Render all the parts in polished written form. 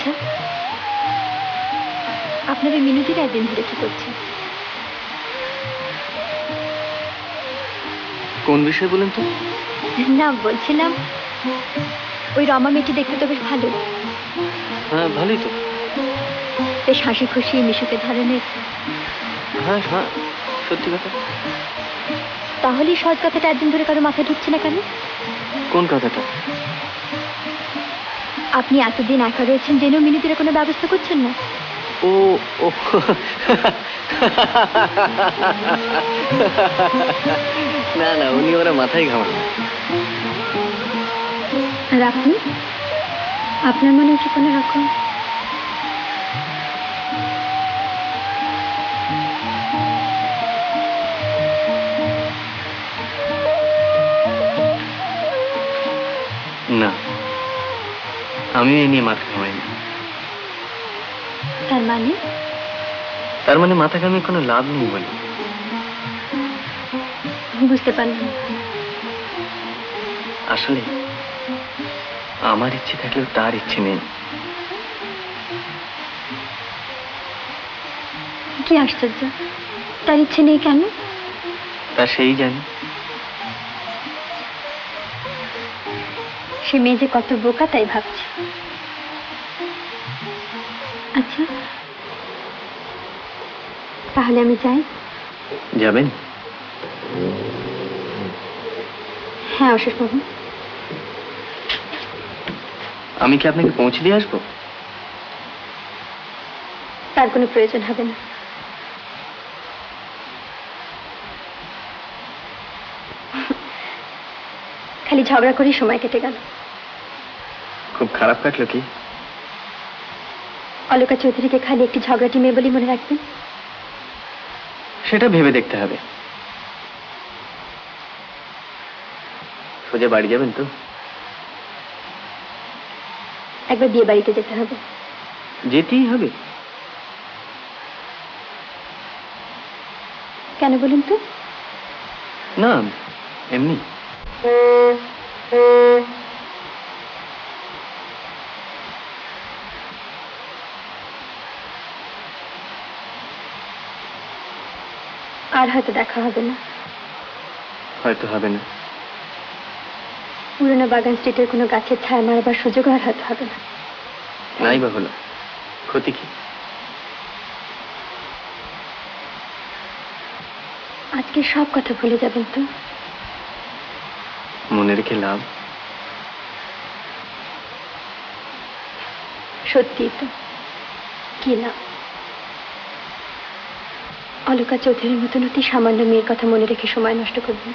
আচ্ছা, আপনার ওই মিনতির একদিন ধরে কি করছে? কোন বিষয় বলেন তো? না, বলছিলাম ওই রমা মেয়েটি দেখতে তো বেশ ভালো। হ্যাঁ, ভালোই তো। বেশ হাসি খুশি মিশুকে ধরনের। হ্যাঁ হ্যাঁ, সত্যি কথা। তাহলে সহজ কথাটা একদিন ধরে কারো মাথায় ঢুকছে না কেন? কোন কথাটা? আপনি এতদিন একা রয়েছেন জেনেও মিনতির কোনো ব্যবস্থা করছেন না? ও ও না না, উনি ওরা মাথায় ঘামান। আর আপনি, আপনার মনে কি কোনো রকম? না, আমি এই নিয়ে মাথা ঘামাইনি। তার মানে? তার মানে মাথা ঘামিয়ে কোনো লাভ নেই বলে। বুঝতে পারলাম। আসলে আমার ইচ্ছে থাকলেও তার ইচ্ছে নেই। কি আশ্চর্য, তার ইচ্ছে নেই কেন? তা সেই জানি। সে মেয়ে যে কত বোকা তাই ভাবছি। আচ্ছা, তাহলে আমি যাই? যাবেন? হ্যাঁ অশোকবাবু। আমি কি আপনাকে পৌঁছে দিয়ে আসবো? তার কোনো প্রয়োজন হবে না। খালি ঝগড়া করেই সময় কেটে গেল। খুব খারাপ কাটলো কি? অলকা চৌধুরীকে খালি একটি ঝগড়াটি মেয়ে বলেই মনে রাখবেন? সেটা ভেবে দেখতে হবে। সোজা বাড়ি যাবেন তো? একবার বিয়ে বাড়িতে যেতে হবে। যেতেই হবে? কেন বলুন তো? না, এমনি। আর হয়তো দেখা হবে না। হয়তো হবে না। পুরোনো বাগান স্ট্রিটের কোনো গাছের ছায়া মারবার সুযোগ আর হয়তো হবে না। নাই বা হলো, ক্ষতি কি? আজকে সব কথা ভুলে যাবেন তো? মনে রেখে লাভ? সত্যি তো, কি লাভ? অলকা চৌধুরীর মতন অতি সামান্য মেয়ের কথা মনে রেখে সময় নষ্ট করবেন?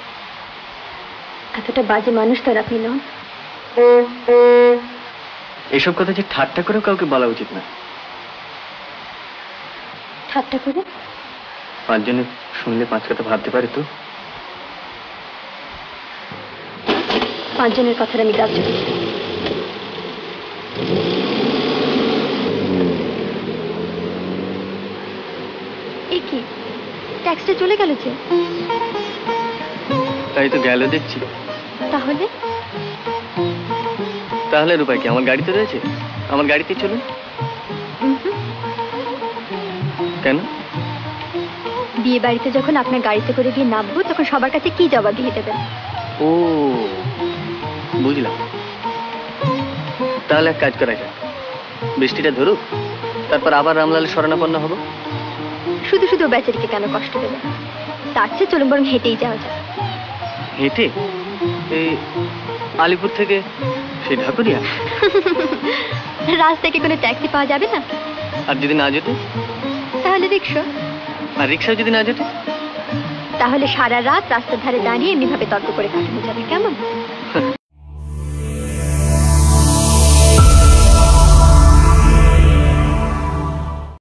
এতটা বাজে মানুষ তো আর আপনি নন। এসব কথা যে ঠাট্টা করেও কাউকে বলা উচিত না। ঠাট্টা করে? পাঁচজনে শুনলে পাঁচ কথা ভাবতে পারে তো। পাঁচজনের কথার আমি গ্রাহ্য করি। এ কি, ট্যাক্সটা চলে গেল যে? তাই তো গেল দেখছি। তাহলে? তাহলে আর উপায় কি? আমার গাড়িতে রয়েছে, আমার গাড়িতে চলুন। কেন? বিয়ে বাড়িতে যখন আপনার গাড়িতে করে গিয়ে নামবো তখন সবার কাছে কি জবাব দিয়ে দেবেন? ও বুঝলাম। তাহলে এক কাজ করা যাক, বৃষ্টিটা ধরুক, তারপর আবার রামলালের শরণাপন্ন হব। শুধু শুধু বেচারিকে কেন কষ্ট দেবেন? তার চেয়ে চলুন বরং হেঁটেই যাওয়া যায়। হেঁটে? এই আলিপুর থেকে সেই ঢাকুরিয়া? রাস্তায় কি কোনো ট্যাক্সি পাওয়া যাবে না? আর যদি না জোটে? তাহলে রিক্সা। আর রিক্সাও যদি না জোটে? তাহলে সারা রাত রাস্তার ধারে দাঁড়িয়ে এমনি ভাবে তর্ক করে কাটানো যাবে, কেমন?